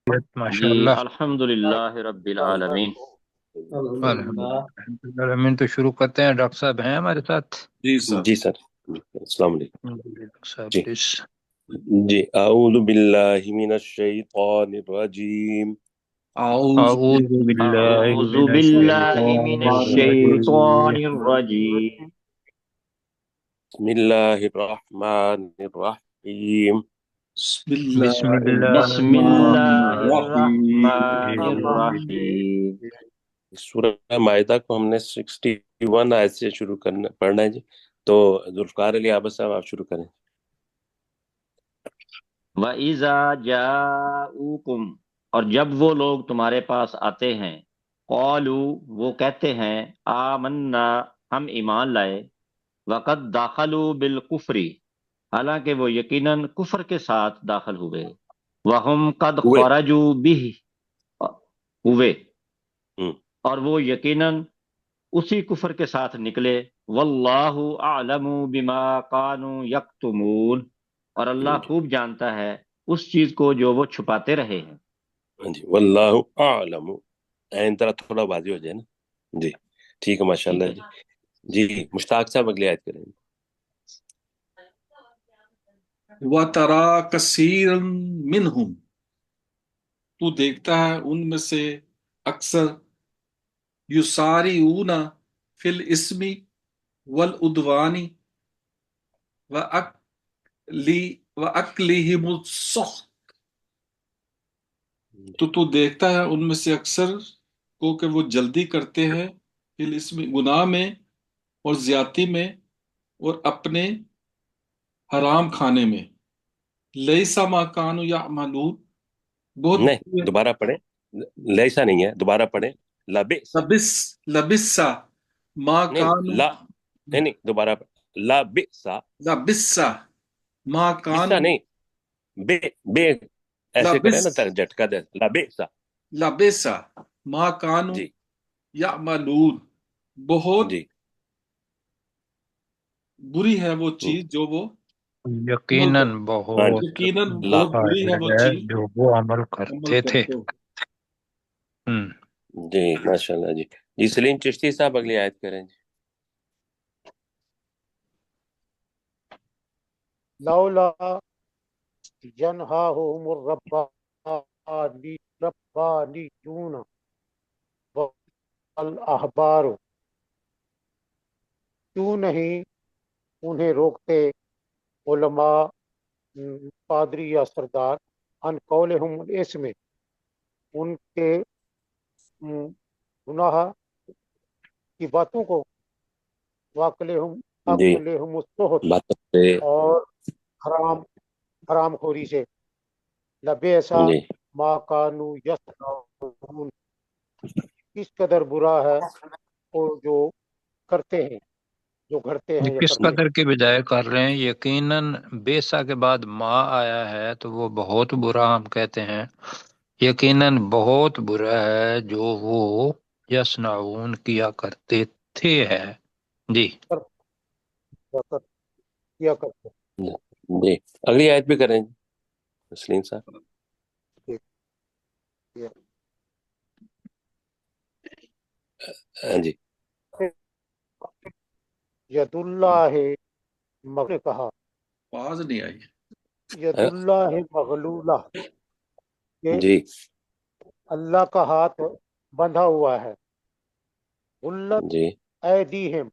ماشاء جی اللہ۔ الحمدللہ رب العالمین۔ الحمد للہ تو شروع کرتے ہیں۔ ڈاکٹر صاحب ہیں ہمارے ساتھ؟ جی سر، جی سر، السلام علیکم۔ ڈاکٹر صاحب جی پلیز۔ جی، اعوذ باللہ من الشیطان الرجیم۔ اعوذ اعوذ باللہ اعوذ من باللہ من الشیطان الشیطان الرجیم۔ الرجیم۔ بسم اللہ الرحمن الرحیم۔ بسم اللہ بسم اللہ بسم الرحمن اللہ الرحیم۔ الرحمن الرحیم۔ سورہ مائدہ کو ہم نے 61 آیت سے شروع کرنا پڑھنا ہے جی، تو ذوالفقار علی عابد صاحب آپ شروع کریں۔ وَإِذَا جَاءُوكُمْ، اور جب وہ لوگ تمہارے پاس آتے ہیں، قالوا، وہ کہتے ہیں، آمنا، ہم ایمان لائے، وقد داخلوا بالکفر، حالانکہ وہ یقیناً کفر کے ساتھ داخل ہوئے، وہم قد ہوئے خرجوا به، ہوئے، ہم، اور وہ یقیناً اسی کفر کے ساتھ نکلے، واللہ اعلم بما كانوا یکتمون، اور اللہ جی خوب جانتا ہے اس چیز کو جو وہ چھپاتے رہے ہیں۔ جی، واللہ اعلم، این طرح تھوڑا واضح ہو جائے نا۔ جی ٹھیک ہے، ماشاء ٹھیک اللہ ہے جی۔ جی مشتاق صاحب اگلی آیت کریں۔ وَتَرَى كَثِيرًا مِّنْهُمْ، تو دیکھتا ہے ان میں سے اکثر، یسارعون فی الاسم والعدوان وَأَكْلِهِمُ السُّحْتَ، تو دیکھتا ہے ان میں سے اکثر کو کہ وہ جلدی کرتے ہیں فی الاسم، گناہ میں اور زیادتی میں اور اپنے حرام کھانے میں، لیسا ما کانوا یعملون، بہت نہیں دوبارہ پڑھیں، لیسا نہیں ہے، دوبارہ پڑھیں، لبئس، لبسا ما نہیں کانوا، لا، نہیں دوبارہ پڑھیں، لبئسا، لبسا ما بسا کانوا، نہیں، بے بے ایسے کریں لبس نا، جھٹکا دے، لبئسا۔ لبسا ما کانوا جی یعملون، بہت جی بری ہے وہ ہم، چیز جو وہ عمل یقیناً کرتے، ہاں جی، بہت یقیناً لا، بہت بری ہے خیر وہ ہے چیز جو وہ عمل عمل کرتے تھے۔ کرتے ہو۔ ہم۔ جی ماشاء اللہ جی۔ جی سلیم چشتی صاحب اگلی آیت کریں جی۔ لولا ينهاهم الربانيون والأحبار، کیوں نہیں انہیں روکتے علماء، پادری یا سردار، ان قولہم الاسم، ان کے گناہ کی باتوں کو، واکلہم جی اکلہم السحت، بات سے اور حرام خوری سے، لبئسا جی ما کانوا یصنعون، کس قدر برا ہے وہ جو کرتے ہیں، جو گھڑتے یہ ہیں یا کس کرتے ہیں۔ قدر کے بجائے کر رہے ہیں؟ یقیناً بیسا کے بعد ما آیا ہے تو وہ بہت برا ہم کہتے ہیں۔ یقیناً بہت برا ہے جو وہ یصنعون کیا کرتے تھے ہے۔ جی کیا کرتے جی، اگلی آیت بھی کریں جی سلیم صاحب۔ ہیں۔ ہاں جی ید اللہ نے کہا، آواز نہیں آئی۔ ید اللہ مغلولہ، کہ جی اللہ کا ہاتھ بندھا ہوا ہے، غلت جی ایدیہم،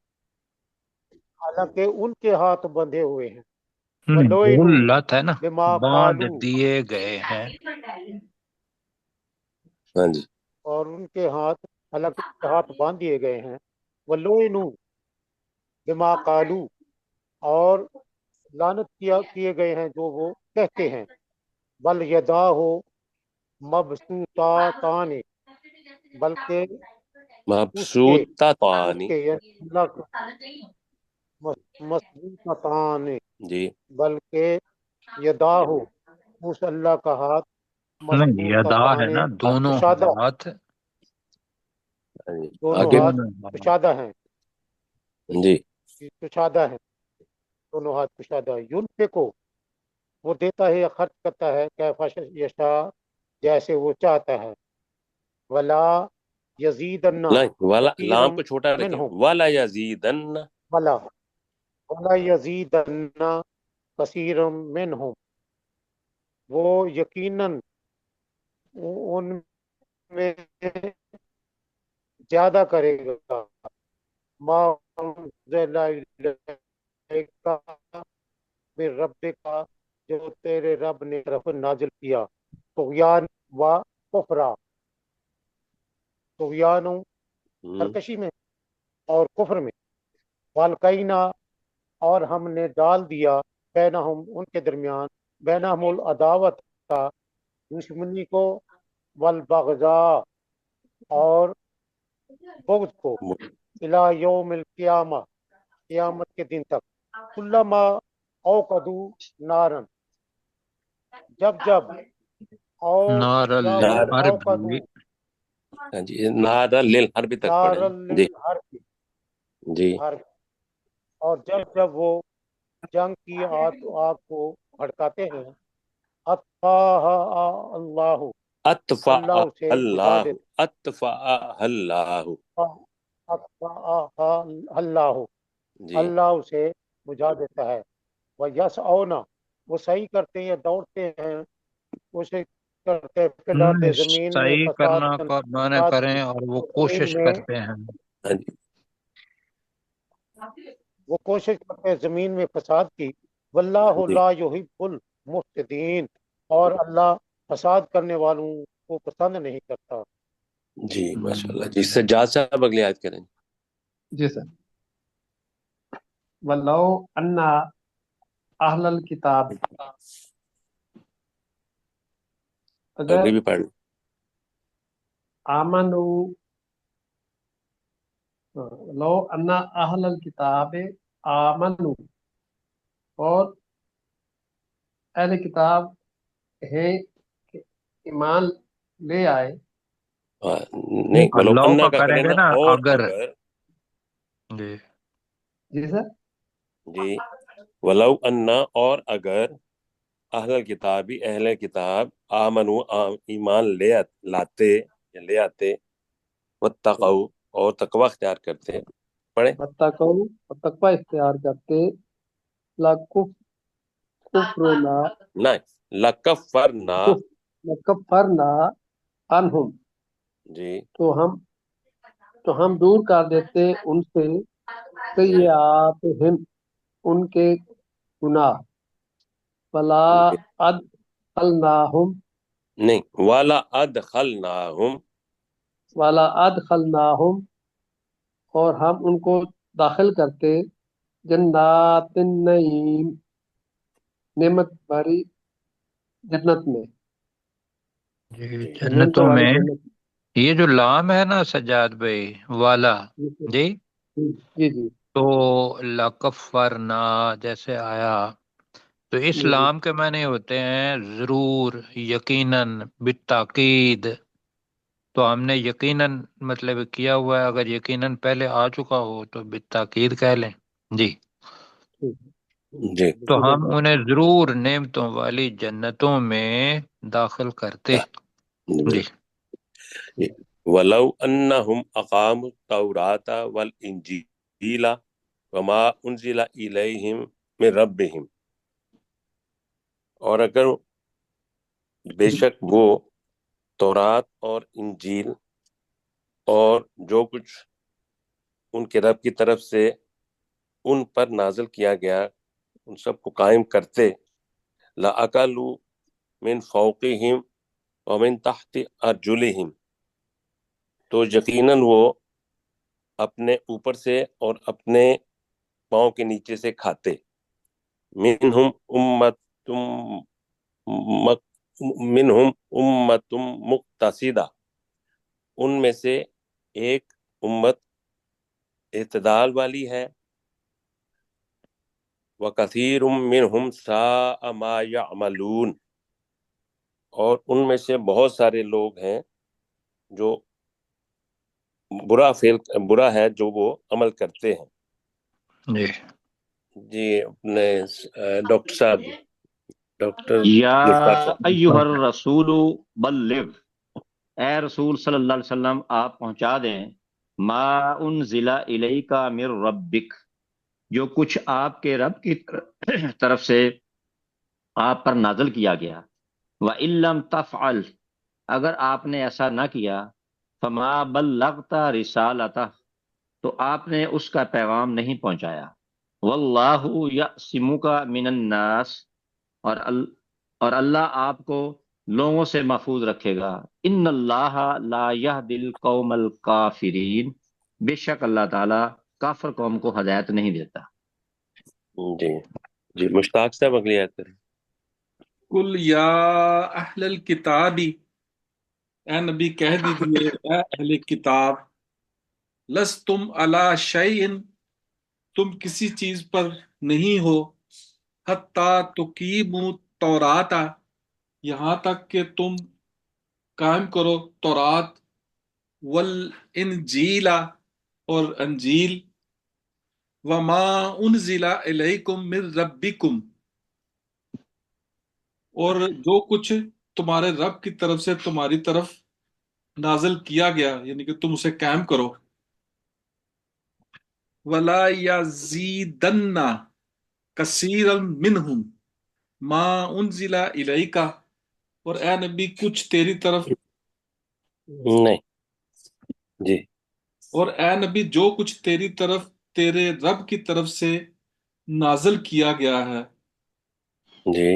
حالانکہ ان کے ہاتھ بندھے ہوئے ہیں، ولوینو غلت ہے نا، بما باندھ قالو، دیے گئے ہیں۔ ہاں جی اور ان کے ہاتھ، حالانکہ ان کے ہاتھ باندھ دیے گئے ہیں، ولوینو بما قالو، اور لعنت کیے گئے ہیں جو وہ کہتے ہیں، بل یداہ مبسوطاتان، بلکہ اس کے مبسوطہ اس توانی، کے یعنی اللہ کے مضبوطتان، جی بلکہ یداہ، اس اللہ کا ہاتھ، نہیں ادا ہے مضبوطتان، نا، دونوں کشادہ، ہاتھ، ہاں جی دونوں آگے، ہاتھ دونوں ہاتھ۔ کشادہ ہیں، جی کشادہ ہیں، دونوں ہاتھ کشادہ ہیں، ینفقو، وہ دیتا ہے یا خرچ کرتا ہے، کیفا یشاء، جیسے وہ چاہتا ہے. ولا یزیدن نہیں، والا کثیر لام کو چھوٹا رکھیں، منہم والا یزیدن. ولا ولا یزیدن کثیر منہم، وہ یقیناً ان میں زیادہ کرے گا ما انزل الیک من ربک، جو تیرے رب نے طرف نازل کیا. طغیان و کفرا، طغیان سرکشی میں اور کفر میں. والقینا، اور ہم نے ڈال دیا بینہم ان کے درمیان، بینہم العداوت کا دشمنی کو، والبغضاء اور بغض کو، الی یوم القیامہ قیامت کے دن تک. کلما اوقدو نارن، جب جب اور نار یا وہ نار، الحرب. اوقدو ہاں جی، نار للحرب تک نار پڑھیں جی. للحرب، جی حرب، اور جب جب وہ جنگ کی آگ کو بھڑکاتے ہیں، اطفاء اللہ، اطفا اللہ اسے بجھا اللہ، دیتا. اطفا اللہ. اطفاء اللہ، جی اللہ اسے بجھا دیتا ہے. وہ یس اونا، وہ صحیح کرتے ہیں یا دوڑتے ہیں، کوشش کرتے ہیں فی الارض، زمین میں، صحیح فساد کرنا کا معنی فساد کریں کی، اور وہ زمین کوشش میں کرتے ہیں. ہاں جی. وہ کوشش کرتے ہیں زمین میں فساد کی. واللہ جی لا یحب المفسدین، اور اللہ فساد کرنے والوں کو پسند نہیں کرتا. جی ماشاء اللہ جی. سجاد صاحب اگلی آیت کریں. جی سر. ولو انا اہل الکتاب، اگر اگلی بھی پڑھ لیں. آمنو، لو انا اہل الکتاب آمنو، اور اہل کتاب ہیں کہ ایمان لے آئے. نہیں، ولو اللہ انا کا کا کریں کریں گے نا، نا اور اگر. اگر. جی جی سر. جی ولو انا، اور اگر اہل کتابی، اہل کتاب، آمنو، ایمان لاتے یا لے آتے، واتقوا، اور تقوی اختیار کرتے. پڑھیں. بتقو، اور تقوی اختیار کرتے، کفرنا، نہیں، لکفرنا. کفرنا عنہم، جی تو ہم دور کر دیتے ان سے سیئاتہم، ان کے گناہ. ولا جی. ادخلناہم، نہیں، والا ادخلناہم. ولا ادخلناہم، اور ہم ان کو داخل کرتے جنات النعیم، نعمت بھری جنت میں، جی جی نعمتوں جنتوں والی میں. جنت یہ جو لام ہے نا سجاد بھائی والا، میں. جی جی جی تو لکفرنا جیسے آیا، تو اس جی جی. لام کے معنی ہوتے ہیں ضرور، یقیناً، بالتاکید. تو ہم نے یقیناً مطلب کیا ہوا ہے، اگر یقیناً پہلے آ چکا ہو تو بالتاکید کہہ لیں. جی ٹھیک ہے. جی تو بالکل ہم صحیح انہیں ضرور نعمتوں والی جنتوں میں داخل کرتے. جی جی. ولو انہم اقاموا التوراۃ والانجیل وما انزل الیہم من ربہم، اور اگر بے شک وہ تورات اور انجیل اور جو کچھ ان کے رب کی طرف سے ان پر نازل کیا گیا ان سب کو قائم کرتے، لَأَكَلُوا مِن فَوْقِهِمْ وَمِن تَحْتِ أَرْجُلِهِمْ، تو یقیناً وہ اپنے اوپر سے اور اپنے پاؤں کے نیچے سے کھاتے. منہم امت مقتصدہ، ان میں سے ایک امت اعتدال والی ہے. وَكَثِيرٌ مِّنْهُمْ سَاءَ مَا يَعْمَلُونَ، اور ان میں سے بہت سارے لوگ ہیں جو برا ہے جو وہ عمل کرتے ہیں. جی جی اپنے ڈاکٹر صاحب. ڈاکٹر یا مشتاق صاحب۔ ایہا الرسول بلغ، اے رسول صلی اللہ علیہ وسلم آپ پہنچا دیں، ما انزل الیک من ربک، جو کچھ آپ کے رب کی طرف سے آپ پر نازل کیا گیا، وَإِن لَّمْ تَفْعَلْ، اگر آپ نے ایسا نہ کیا، فَمَا بَلَّغْتَ رِسَالَتَهُ، تو آپ نے اس کا پیغام نہیں پہنچایا، وَاللَّهُ يَعْصِمُكَ مِنَ النَّاسِ، اور اللہ آپ کو لوگوں سے محفوظ رکھے گا، ان اللہ لا يهدي القوم الکافرین، بے شک اللہ تعالیٰ کافر قوم کو ہدایت نہیں دیتا۔ جی جی، مشتاق صاحب اگلی آیت کریں۔ کل یا اہل الکتاب، اے نبی کہہ دیجئے اے اہل کتاب، لستم علی شیء، تم کسی چیز پر نہیں ہو، حتی تقیموا التوراۃ، یہاں تک کہ تم قائم کرو تورات، والانجیل، اور انجیل، وما انزل الیکم من ربکم، اور جو کچھ تمہارے رب کی طرف سے تمہاری طرف نازل کیا گیا، یعنی کہ تم اسے قائم کرو، ولا یزیدن کثیرا منہم ما انزل الیک، اور اے نبی کچھ تیری طرف، نہیں جی، اور اے نبی جو کچھ تیری طرف تیرے رب کی طرف سے نازل کیا گیا ہے، جی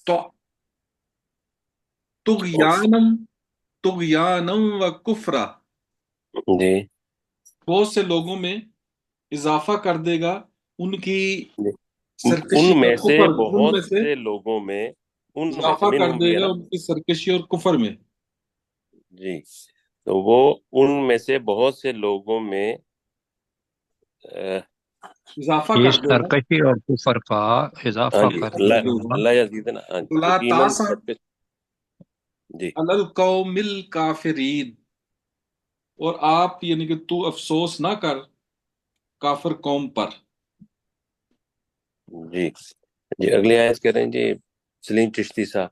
تو طغیانم طغیانم و کفرا، جی بہت سے لوگوں میں اضافہ کر دے گا ان کی جی، سرکشی ان اور میں سے کفر، ان بہت میں سے سے لوگوں میں، ان میں سے اضافہ کر منہم دے بھی ہے گا نا، ان کی سرکشی اور کفر میں، جی، تو وہ ان میں سے بہت سے لوگوں میں اضافہ یہ کر دے گا۔ سرکشی اور کفر کا ہاں اضافہ جی، کر دے اللہ گا۔ اللہ یزیدنا، ہاں جی، لا یقیناً تاسا جی علی القوم الکافرین، اور آپ یعنی کہ تو افسوس نہ کر کافر قوم پر۔ جی جی، اگلی آیت کہہ رہے ہیں جی سلیم چشتی صاحب۔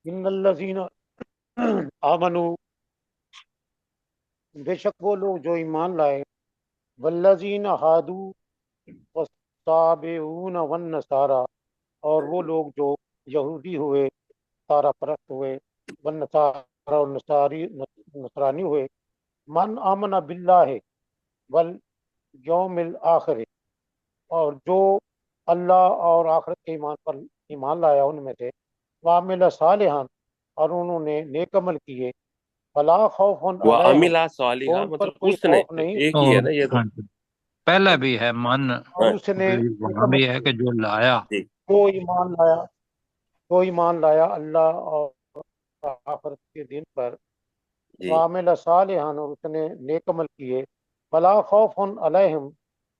ان الذین آمنوا، بے شک وہ لوگ جو ایمان لائے، والذین ہادو والصابئون والنصارى، اور وہ لوگ جو یہودی ہوئے، سارا پرست ہوئے، والنصارى اور نصرانی ہوئے، من آمن باللہ والیوم الآخر، اور جو اللہ اور آخرت کے ایمان پر ایمان لایا ان میں سے، وعمل صالحا، اور انہوں نے نیک عمل کیے، فلا خوف علیہم، وَعَمِلَ تو صالحہ ان پر مطلب کوئی اس نے، خوف نہیں، ایک ہی ہے اور نا یہ تو، ہاں جی، پہلا ہاں جی بھی ہے من، اور ہاں اس نے نیک وہاں عمل بھی ہے کیے، کہ جو لایا۔ جی جو ایمان لایا، جو ایمان لایا اللہ اور آخرت کے دن پر، جی وعمل صالحا، اور اس نے نیک عمل کیے، فلا خوف علیہم،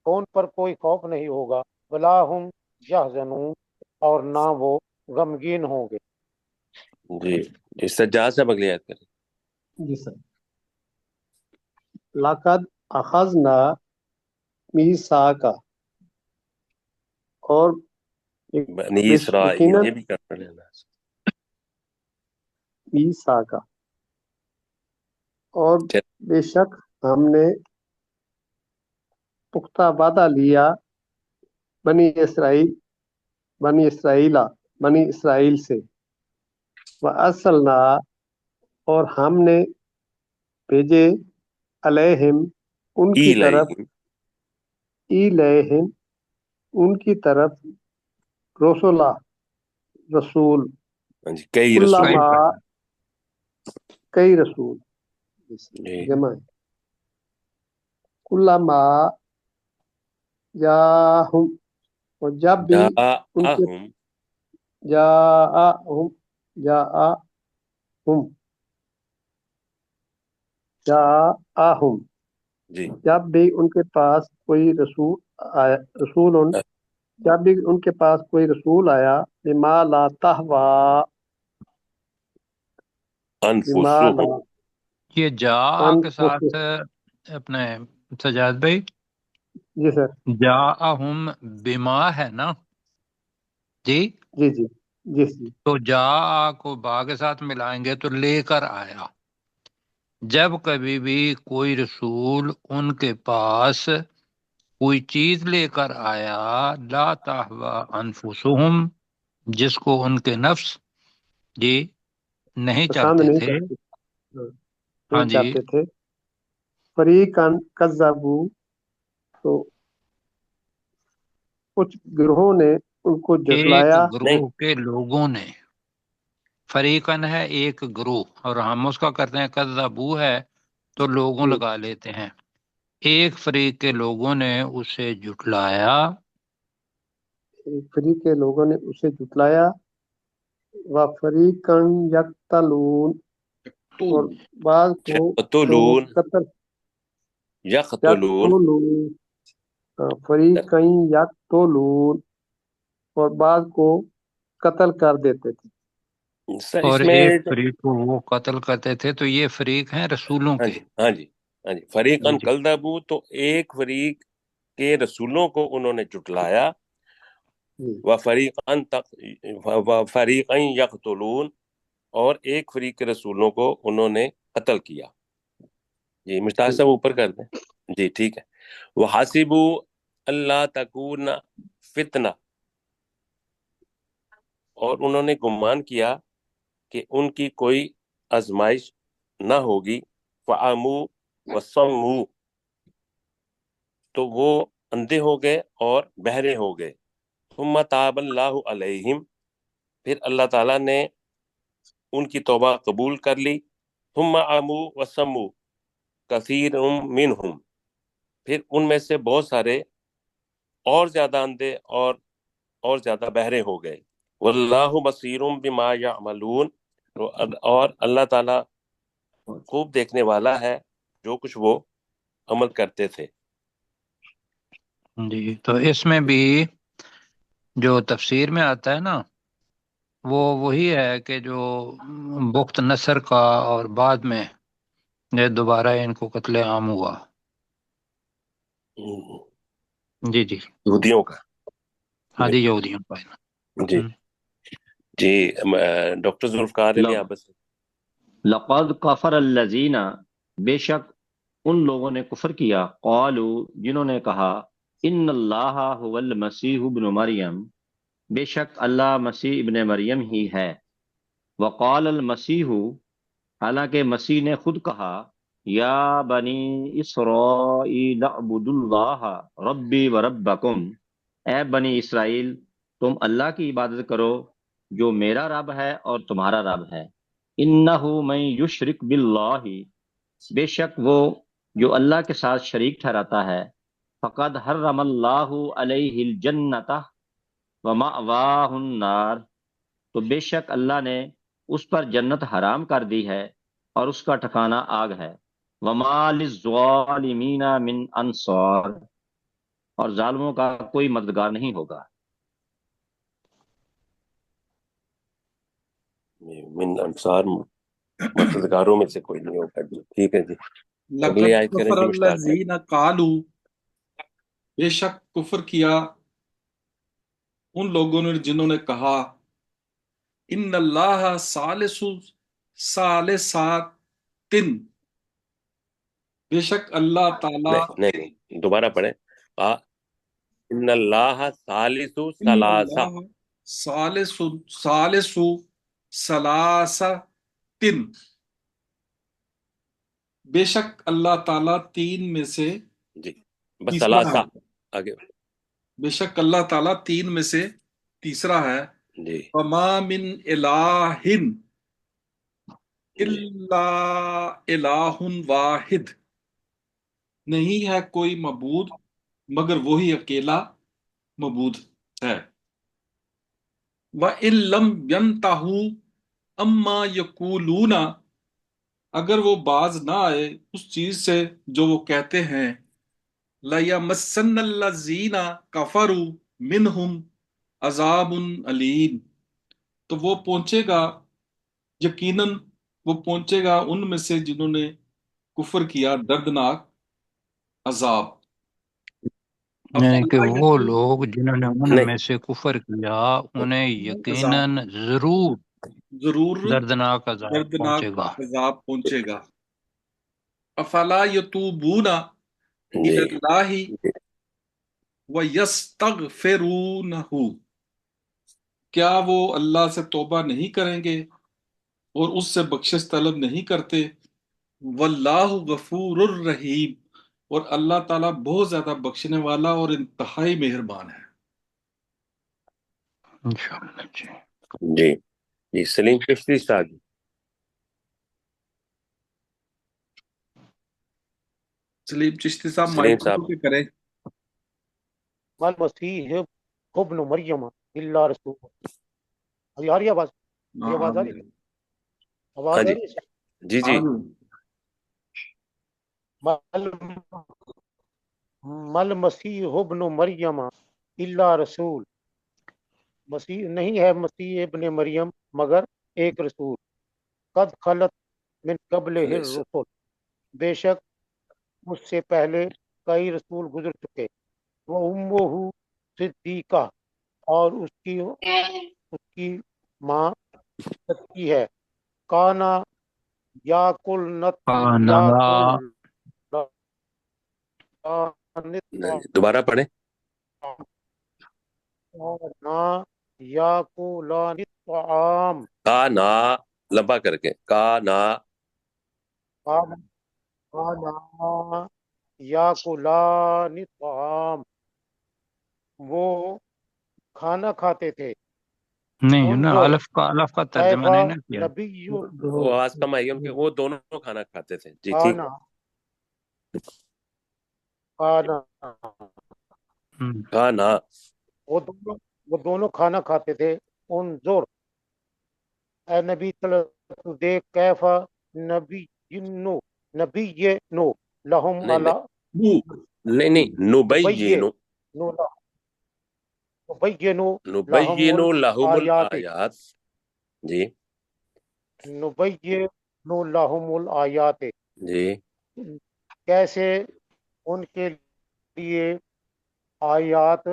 تو ان پر کوئی خوف نہیں ہوگا، ولا ہم یحزنون، اور نہ وہ غمگین ہوں گے۔ جی جی، سجاد صاحب اگلی آیت کریں۔ جی سر، لقد اخذنا میثاقا، اور بنی اسرائیل، یقیناً یہ بھی کرنا لینا۔ میثاقا، اور بے شک ہم نے پختہ وعدہ لیا، بنی اسرائیل بنی اسرائیل سے، وَأَرْسَلْنَا، اور ہم نے بھیجے، علیہم ان کی طرف، ایلیہم، ایلیہم ان کی طرف، رسولہ رسول، ہاں جی، کئی کئی رسول، کلما، پر کئی رسول، جی جمع ہے، کلما جاہم، اور جب بھی ان کے جاءہم، جاءہم جاءہم جاءہم، جی جب بھی ان کے پاس کوئی رسول آیا، جب بھی ان کے پاس کوئی رسول آیا، بما لا تہوا، بما لا انفسہم، یہ جا کے انفس، ساتھ اپنے سجاد بھائی جی سر. جاءہم بما ہے نا جی، جی جی جی جی. تو جا کو با کے ساتھ ملائیں گے تو لے کر آیا. جب کبھی بھی کوئی رسول ان کے پاس کوئی چیز لے کر آیا، لا تہوی انفسہم، جس کو ان کے نفس جی نہیں پسند چاہتے نہیں تھے. کرتے. ہاں، ہاں نہیں جی، چاہتے تھے. فریقاً کذبوا، تو کچھ گروہوں نے ان کو ایک جھٹلایا. نہیں، گروہ کے لوگوں نے، فریقن ہے ایک گروہ، اور ہم اس کا کرتے ہیں کذبو ہے تو لوگوں جی. لگا لیتے ہیں. ایک فریق کے لوگوں نے اسے جھٹلایا. ایک فریق کے لوگوں نے اسے جھٹلایا. وفریقاً یقتلون، تو اور بعض کو وہ یقتلون، قتل. یقتلون. یقتلون، فریقاً یقتلون، اور بعض کو قتل کر دیتے تھے. سر اور اس میں ایک فریق کو وہ قتل کرتے تھے. تو یہ فریق ہیں رسولوں ہاں کے. جی ہاں جی ہاں جی، جی فریقاً جی کذبوا، تو ایک فریق کے رسولوں کو انہوں نے جھٹلایا. جی. وفریقاً یقتلون، اور ایک فریق کے رسولوں کو انہوں نے قتل کیا. جی مشتاق ٹھیک. صاحب اوپر کر دیں. جی ٹھیک ہے. وحسبوا اللہ تکون فتنہ، اور انہوں نے گمان کیا کہ ان کی کوئی آزمائش نہ ہوگی. فعموا وصموا، تو وہ اندھے ہو گئے اور بہرے ہو گئے. ثم تاب اللہ علیہم، پھر اللہ تعالیٰ نے ان کی توبہ قبول کر لی. ثم عموا وصموا کثیر منہم، پھر ان میں سے بہت سارے اور زیادہ اندھے اور زیادہ بہرے ہو گئے. واللہ بصیر بما یعملون، اور اللہ تعالیٰ خوب دیکھنے والا ہے جو کچھ وہ عمل کرتے تھے. جی. تو اس میں بھی جو تفسیر میں آتا ہے نا، وہ وہی ہے کہ جو بخت نصر کا اور بعد میں یہ دوبارہ ان کو قتل عام ہوا. جی جی. یہودیوں کا. ہاں جی جی، یہودیوں کا. جی جی. ڈاکٹر ذوالفقار علی لق- عباس. لقد کفر الذین، بے شک ان لوگوں نے کفر کیا، قالو، جنہوں نے کہا، ان اللہ هو المسیح ابن مریم، بے شک اللہ مسیح ابن مریم ہی ہے. وقال المسیح، حالانکہ مسیح نے خود کہا، یا بنی اسرائیل اعبدوا اللہ ربی و ربکم، اے بنی اسرائیل تم اللہ کی عبادت کرو جو میرا رب ہے اور تمہارا رب ہے. انہ من یشرک باللہ، بے شک وہ جو اللہ کے ساتھ شریک ٹھہراتا ہے، فقد حرم اللہ علیہ الجنۃ ومأواہ النار، تو بے شک اللہ نے اس پر جنت حرام کر دی ہے اور اس کا ٹھکانہ آگ ہے. وما للظالمین من انصار، اور ظالموں کا کوئی مددگار نہیں ہوگا. من انصار، مددگاروں میں سے کوئی نہیں ہوگا. جی ٹھیک ہے. جی اگلی لقد آیت کریں کفر جی مشتاق بھائی. الذین قالوا، بے شک کفر کیا ان لوگوں نے جنہوں نے کہا، ان اللہ ثالث ثالثات، بے شک اللہ تعالی، نہیں نہیں نہیں، دوبارہ پڑھیں. ان اللہ ثالث ان ثلاثہ. اللہ ثالث ثالث ثلاثۃ، بے شک اللہ تعالی تین میں سے جی بس تیسرا ہے. ثلاثہ آگے. بے شک اللہ تعالی تین میں سے تیسرا ہے. جی وما من الہ جی الا الہ واحد، نہیں ہے کوئی معبود مگر وہی اکیلا معبود ہے. وَإِن لَّمْ يَنْتَهُوا أَمَّا يَقُولُونَ، اگر وہ باز نہ آئے اس چیز سے جو وہ کہتے ہیں، لَيَمَسَّنَّ الَّذِينَ كَفَرُوا مِنْهُمْ عَذَابٌ أَلِيمٌ، تو وہ پہنچے گا، یقیناً وہ پہنچے گا ان میں سے جنہوں نے کفر کیا، دردناک عذاب. یعنی کہ افلا وہ یتوب لوگ جنہوں نے ان نہیں میں سے کفر کیا انہیں عذاب یقیناً ضرور ضرور دردناک عذاب دردناک پہنچے گا۔ عذاب پہنچے گا۔ افلا یتوبون الی جی اللہ ویستغفرونہ، کیا وہ اللہ سے توبہ نہیں کریں گے اور اس سے بخشش طلب نہیں کرتے؟ واللہ غفور الرحیم، اور اللہ تعالیٰ بہت زیادہ بخشنے والا اور انتہائی مہربان ہے۔ انشاءاللہ جی۔ جی جی سلیم چشتی صاحب جی۔ سلیم چشتی صاحب سلیم مائک صاحب پہ کریں۔ المسیح ابن مریم الا رسول، ابھی آ رہی ہے آواز؟ ہاں یہ آواز آ رہی ہے؟ ہاں آواز آ جی رہی ہے؟ جی جی مل مسیح ابن مریم الا رسول، مسیح نہیں ہے مسیح ابن مریم مگر ایک رسول، قد خلط من قبل الرسل، بے شک اس سے پہلے کئی رسول گزر چکے، وہ امہ صدیقہ، اور اس کی ماں صدقی ہے، کانا یا کل نت کانا یا کل دوبارہ پڑھیں۔ نہ یا کولان الطعام، کا نا لمبا کر کے کا نا کانا یا کولان الطعام، وہ کھانا کھاتے تھے، نہیں نا، انظر الف کا ترجمہ کیفا نہیں نا کیا۔ نبی وہ آواز کم آئی ہے ان کے، وہ دونوں کھانا کھاتے تھے جی ٹھیک۔ کھانا کھانا کا نا وہ دونوں کھانا کھاتے تھے، انظر اے نبی صلی اللہ علیہ وسلم دیکھ، کیفا نبی نبی نو لہم نہیں علا نہیں نہیں نبینو نو نبینو لہم نبینو لہم الآیات، الآیات جی نبینو لہم الآیات، جی کیسے ان کے لیے آیات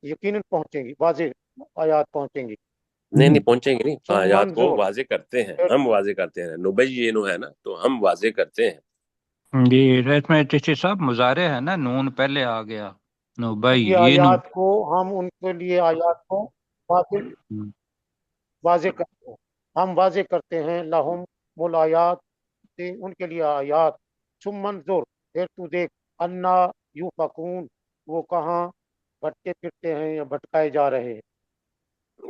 یقیناً پہنچیں گی، واضح آیات پہنچیں گی، نہیں پہنچیں گے نہیں، ثم آیات کو منظور، واضح کرتے ہیں، ہم واضح کرتے ہیں، نبینو ہے نا تو ہم واضح کرتے ہیں۔ جی ریت میں چشتی صاحب مظاہرے ہے نا، نون پہلے آ گیا، یہ نبینو۔ آیات کو ہم ان کے لیے آیات کو واضح کرتے ہیں، ہم واضح کرتے ہیں، لہم الآیات سے ان کے لیے آیات، ثم منظور پھر تو دیکھ، انا یوفکون وہ کہاں بھٹکے پھرتے ہیں یا بھٹکائے جا رہے ہیں۔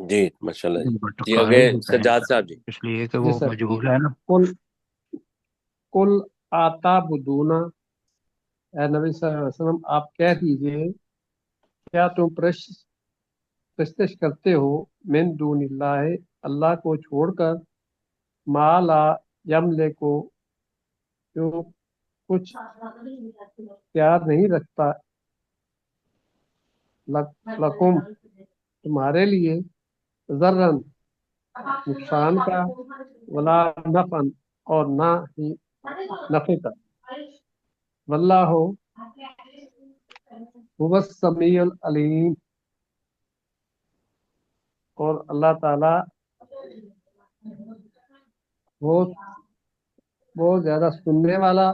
جی ماشاء اللہ جی۔ جی بٹکائے آگے ہوتے ہیں سجاد صاحب جی۔ اس لیے کہ جی وہ سر، مجبور ہے نا۔ کل آتا بدونا، اے نبی صلی اللہ علیہ وسلم آپ کہہ دیجئے، کیا تم پرستش کرتے ہو من دون اللہ، اللہ کو چھوڑ کر، ما لا یملے کو، جو کچھ اختیار نہیں رکھتا، لکم تمہارے لیے، ذرن نقصان کا، ولا نفعن اور نہ ہی نفع کا، واللہ هو السمیع العلیم، اور اللہ تعالیٰ بہت زیادہ سننے والا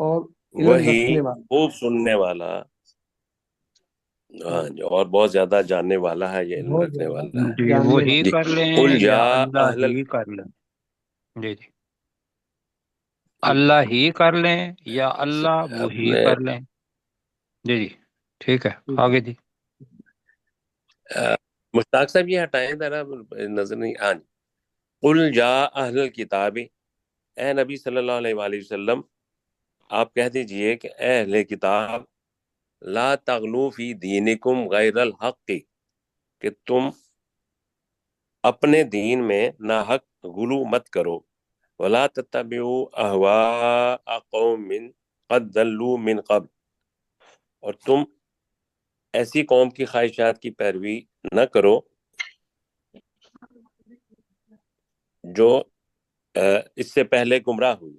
اور علم وہی رکھنے والا۔ خوب سننے والا، ہاں جی، اور بہت زیادہ جاننے والا ہے، یہ علم بہت رکھنے زیادہ والا ہے جی جاننے وہی والا۔ جی۔ کر لیں قل یا یا اللہ اہل ہی کر لیں؟ جی جی، جی اللہ ہی کر لیں یا اللہ وہی اپنے کر لیں؟ جی جی ٹھیک ہے، آگے جی۔ مشتاق صاحب یہ ہٹائیں ذرا، نظر نہیں۔ ہاں جی، قل یا اہل الکتاب، اے نبی صلی اللہ علیہ وآلہ وسلم آپ کہہ دیجئے کہ اے اہل کتاب، لا تغلو فی دینکم غیر الحق، کہ تم اپنے دین میں ناحق غلو مت کرو، ولا تتبعوا اہواء قوم قد ضلوا من قبل، اور تم ایسی قوم کی خواہشات کی پیروی نہ کرو جو اس سے پہلے گمراہ ہوئی،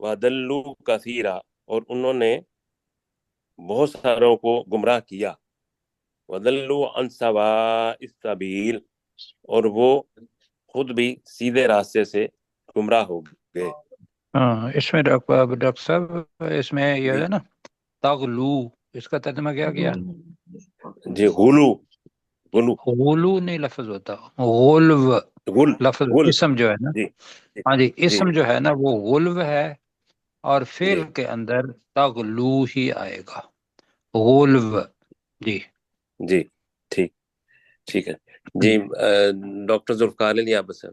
وَضَلُّوا كَثِيرًا، اور انہوں نے بہت ساروں کو گمراہ کیا، وَضَلُّوا عَنْ سَوَاءِ السَّبِيلِ، اور وہ خود بھی سیدھے راستے سے گمراہ ہو گئے۔ ہاں، اس میں ڈاکٹر صاحب اس میں یہ جی ہے نا تغلو، اس کا ترجمہ کیا کیا؟ جی، غلو، غلو، غلو نہیں لفظ ہوتا، غلو غل، لفظ غل، اسم جو ہے نا، جی ہاں جی جی اسم جو ہے نا وہ غلو ہے، اور جی فعل کے اندر تغلو ہی آئے گا، غلو جی۔ جی، ٹھیک ٹھیک ہے جی۔ ڈاکٹر ذوالفقار علی آپ بس۔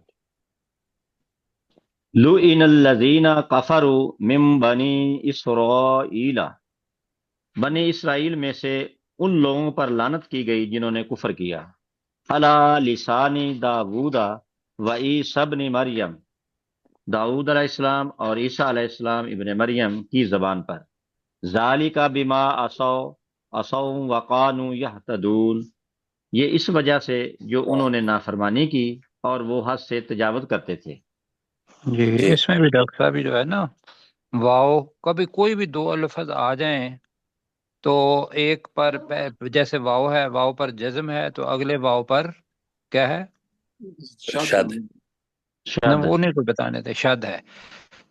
لُعِنَ الَّذِينَ كَفَرُوا مِن بَنِي إِسْرَائِيلَ، بنی اسرائیل میں سے ان لوگوں پر لعنت کی گئی جنہوں نے کفر کیا، علی لسان داود و عیسی ابن مریم، داؤد علیہ السلام اور عیسیٰ علیہ السلام ابن مریم کی زبان پر، ذالک بما عصوا وقانوا یہتدون، یہ اس وجہ سے جو انہوں نے نافرمانی کی اور وہ حد سے تجاوز کرتے تھے۔ جی جی اس میں بھی ڈاکٹر صاحب جو ہے نا واو، کبھی کوئی بھی دو الفاظ آ جائیں تو ایک پر جیسے واو ہے، واو پر جزم ہے تو اگلے واو پر کیا ہے؟ شاد شاد، ہونے۔ نہ شد، وہ نہیں تو بتانے تھے، شد ہے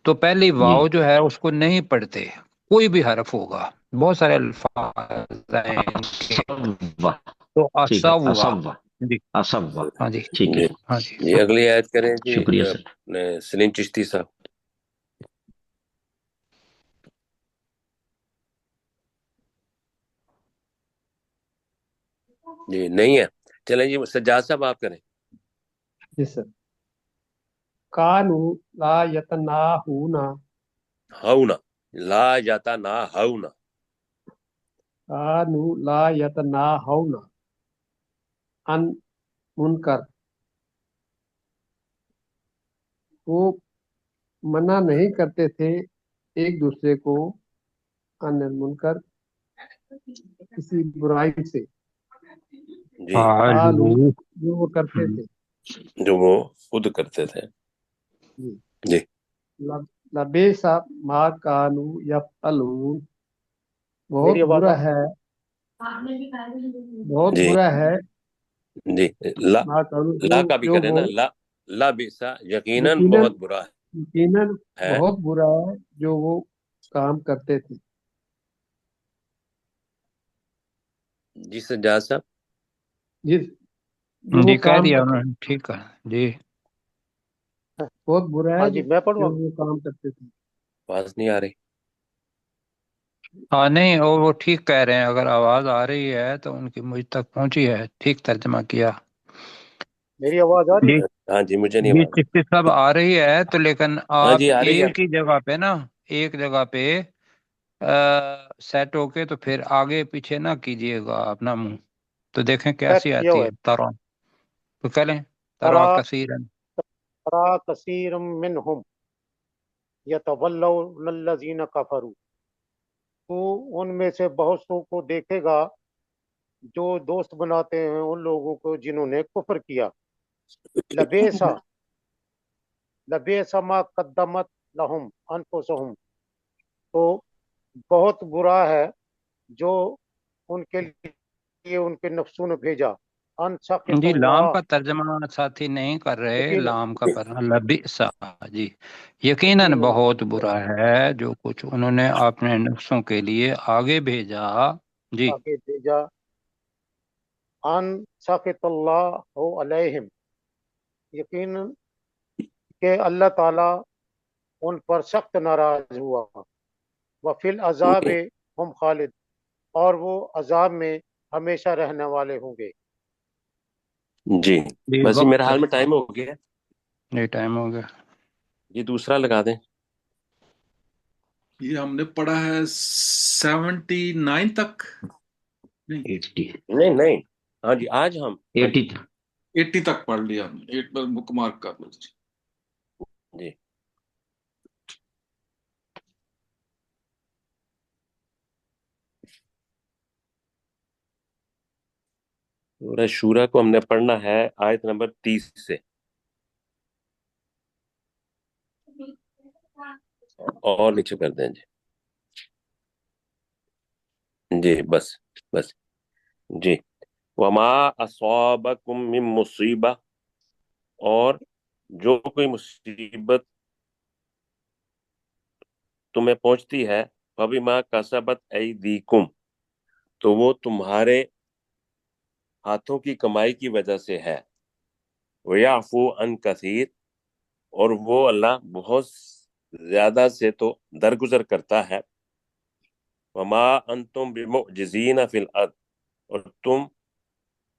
تو پہلی جی، واو جو ہے اس کو نہیں پڑھتے، کوئی بھی حرف ہوگا، بہت سارے الفاظ ہیں ان کے، اصوا، تو ٹھیک ہے، اسوا اصوا، جی، اصوا، ہاں جی، ٹھیک ہے، جی ہاں جی۔ جی، اگلی آیت کریں جی۔ شکریہ سر۔ اپنے سلیم چشتی صاحب۔ جی نہیں ہے، چلیں جی سجاد صاحب آپ کریں۔ جی سر۔ کانو لا یتناہون، ہاؤنا، لا جاتا نا ہاؤنا۔ کانو لا یتناہون عن منکر، وہ منع نہیں کرتے تھے ایک دوسرے کو، عن المنکر، کسی برائی سے، جی، قالو، قالوا، جو وہ کرتے تھے۔ جو وہ خود کرتے تھے۔ جی، جی لبیس ما کانو یفعلون، میری بہت آواز برا ہے، بہت جی برا ہے جی، لا، ما کانو، لا کا بھی جو کریں وہ نا، لا، لا بئسا، یقیناً یقیناً، بہت برا یقیناً ہے۔ بہت برا ہے جو وہ کام کرتے تھے۔ جی سجاد صاحب۔ جس جو وہ جی کہہ کام دیا کرتے، انہوں نے، ٹھیک ہے جی۔ بہت برا ہاں ہے جی میں پڑھوں جو ابھی؟ وہ کام کرتے تھے۔ آواز نہیں آ رہی۔ ہاں نہیں، وہ ٹھیک کہہ رہے ہیں، اگر آواز آ رہی ہے تو ان کی مجھ تک پہنچی ہے، ٹھیک ترجمہ کیا میری آواز آ رہی جی۔ ہے؟ ہاں جی، مجھے نہیں جی آواز۔ چشتی صاحب آ رہی ہے تو لیکن ہاں آپ جی آ رہی ہے۔ ایک ہی جگہ پہ نا، ایک جگہ پہ سیٹ ہو کے تو پھر آگے پیچھے نہ کیجیے گا اپنا منہ، تو دیکھیں سیٹ کیسی کیا آتی ہوا ہے ہے۔ ترا، تو کہہ لیں ترا ترا کثیرن۔ ترا کثیر منہم یتولون الذین کفروا، تو ان میں سے بہت سو کو دیکھے گا جو دوست بناتے ہیں ان لوگوں کو جنہوں نے کفر کیا۔ لبیسا، لبیسا ما قدمت لہم انفسہم، تو بہت برا ہے جو ان کے لیے ان کے نفسوں نے بھیجا۔ ان سخط جی لام اللہ، کا ترجمہ ساتھی نہیں کر رہے، یقین لام کا پڑھنا لبئسا جی، یقیناً یقیناً بہت برا ہے جو کچھ انہوں نے اپنے نفسوں کے لیے آگے بھیجا جی۔ آگے بھیجا۔ ان سخط اللہ علیہم، یقیناً کہ اللہ تعالیٰ ان پر سخت ناراض ہوا۔ وفی العذاب ہم خالد، اور وہ عذاب میں ہمیشہ رہنے والے ہوں گے۔ جی جی بس یہ میرا وقت، حال میں ٹائم ہو گیا ہے، یہ ٹائم ہو گیا۔ یہ دوسرا لگا دیں۔ یہ ہم نے پڑھا ہے 79 تک، نہیں ایٹی، نہیں نہیں، ہاں جی آج ہم، ہاں جی 80 تھا۔ 80 تک پڑھ لیا ہم نے، 8 پر بک مارک کر لو۔ جی سورہ شورا کو ہم نے پڑھنا ہے آیت نمبر 30 سے اور نیچے کر دیں جی۔ جی بس بس جی وما اصابکم من مصیبہ، اور جو کوئی مصیبت تمہیں پہنچتی ہے فبما کسبت ایدیکم، تو وہ تمہارے ہاتھوں کی کمائی کی وجہ سے ہے، ویعفو عن کثیر، اور وہ اللہ بہت زیادہ سے تو درگزر کرتا ہے، وما انتم بمعجزین فی الارض، اور تم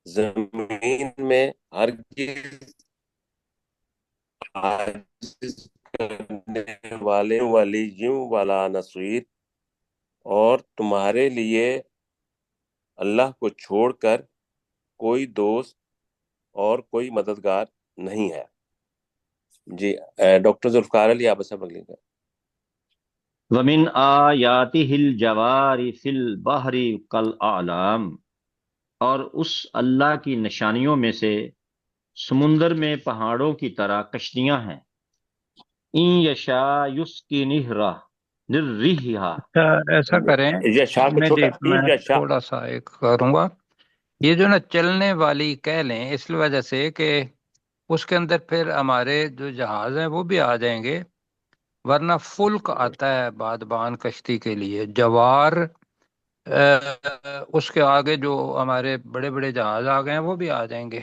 زمین میں ہرگز عاجز کرنے والے ولیوں والا نصیر، اور تمہارے لیے اللہ کو چھوڑ کر کوئی دوست اور کوئی مددگار نہیں ہے۔ جی ڈاکٹر ذوالفقار علی آپ سب اگلی کا۔ ومن آیاتہ الجوار فی البحر کالأعلام، اور اس اللہ کی نشانیوں میں سے سمندر میں پہاڑوں کی طرح کشتیاں ہیں، ان یشا یسکنہ الرّیح، اچھا ایسا کریں، یہ شاہ کو چھوٹا میں یا شاہ، تھوڑا سا ایک کروں گا، یہ جو نا چلنے والی کہہ لیں اس وجہ سے کہ اس کے اندر پھر ہمارے جو جہاز ہیں وہ بھی آ جائیں گے، ورنہ فلک آتا ہے بادبان کشتی کے لیے، جوار اس کے آگے جو ہمارے بڑے بڑے جہاز آ گئے ہیں وہ بھی آ جائیں گے،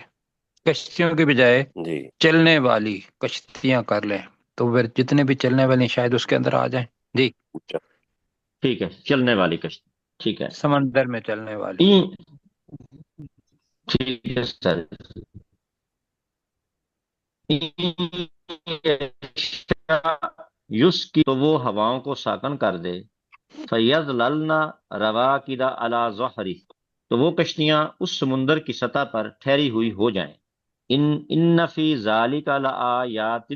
کشتیوں کی بجائے جی چلنے والی کشتیاں کر لیں، تو پھر جتنے بھی چلنے والی شاید اس کے اندر آ جائیں۔ جی ٹھیک ہے، چلنے والی کشتی، ٹھیک ہے، سمندر میں چلنے والی۔ ٹھیک ہے سر، یس کی تو وہ ہواؤں کو ساکن کر دے، فَيَظْلَلْنَ رَوَاكِدَ عَلَى ظَهْرِهِ، تو وہ کشتیاں اس سمندر کی سطح پر ٹھہری ہوئی ہو جائیں۔ ان فی ذالک لآیات،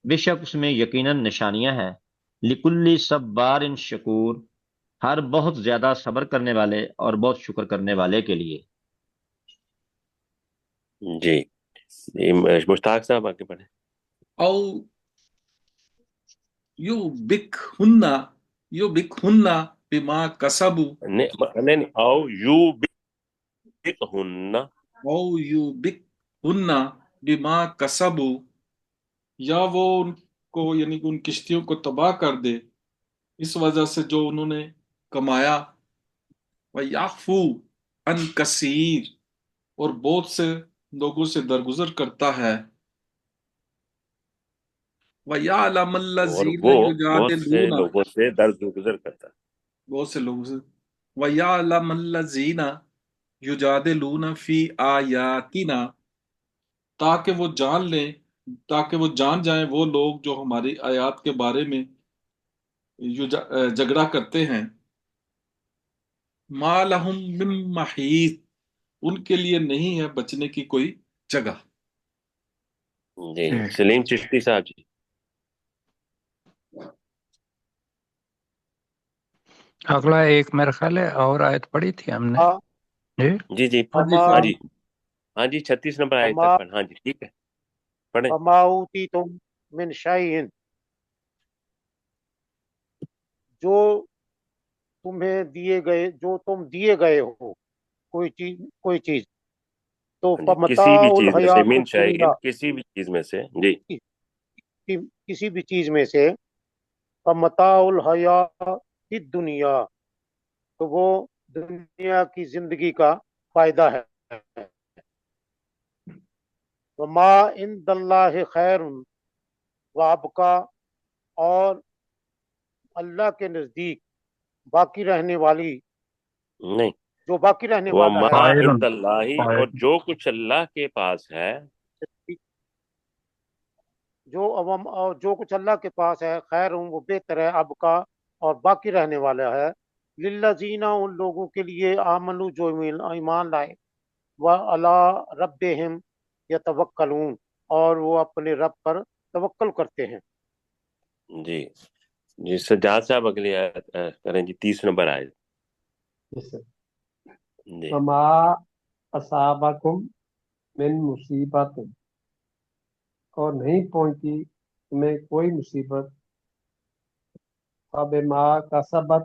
بے شک اس میں یقیناً نشانیاں ہیں، لکل صبار شکور، ہر بہت زیادہ صبر کرنے والے اور بہت شکر کرنے والے کے لیے۔ جی مشتاق صاحب آگے پڑھیں۔ او یو بک ہن بما کسبو، نہیں او یو بکہن، او یو بک ہن بما کسبو، یا وہ ان کو یعنی کہ ان کشتیوں کو تباہ کر دے اس وجہ سے جو انہوں نے کمایا، وَيَعْفُو عَنْ کثیر، اور بہت سے لوگوں سے درگزر کرتا ہے، وَيَعْلَمَ اور الَّذِينَ وہ بہت سے يُجَادِلُونَ، لوگوں سے درد گزر کرتا ہے۔ بہت سے لوگوں سے، وَيَعْلَمَ الَّذِينَ يُجَادِلُونَ فِي آیاتنا، تاکہ وہ جان جائیں وہ لوگ جو ہماری آیات کے بارے میں جھگڑا کرتے ہیں، ما لہم من محیط، ان کے لیے نہیں ہے بچنے کی کوئی جگہ۔ جی سلیم چشتی صاحب جی۔ اگلا ایک میرا خیال ہے اور آیت پڑھی تھی ہم نے، جی جی جی وما ہاں جی، ہاں جی 36 نمبر آیت وما تک پڑھ، ہاں جی ٹھیک ہے پڑھیں۔ وما اوتیتم من شیء، جو تم دیے گئے ہو کوئی چیز، تو ہاں جی کسی فمتاع بھی چیز میں سے، الحیات من الدنیا، شیئن کسی بھی چیز میں سے، جی کسی بھی چیز میں سے، فمتاع الحیات الدنیا، تو وہ دنیا کی زندگی کا فائدہ ہے، وما عند اللہ خیر وابقا، اور اللہ کے نزدیک باقی رہنے والی، نہیں، جو باقی رہنے والا وما ہے، خیر عند اللہ، خیر اور جو کچھ اللہ کے پاس ہے، جو کچھ اللہ کے پاس ہے، خیر وہ بہتر ہے، اب کا اور باقی رہنے والا ہے، للذین، ان لوگوں کے لیے، آمنو جو ایمان لائے، وعلی ربہم یتوکلون، اور وہ اپنے رب پر توکل کرتے ہیں۔ جی جی سجاد صاحب اگلی آیت کریں جی 30 نمبر آیت۔ جی وما اصابکم من مصیبت، اور نہیں پہنچی تمہیں کوئی مصیبت، فبما کسبت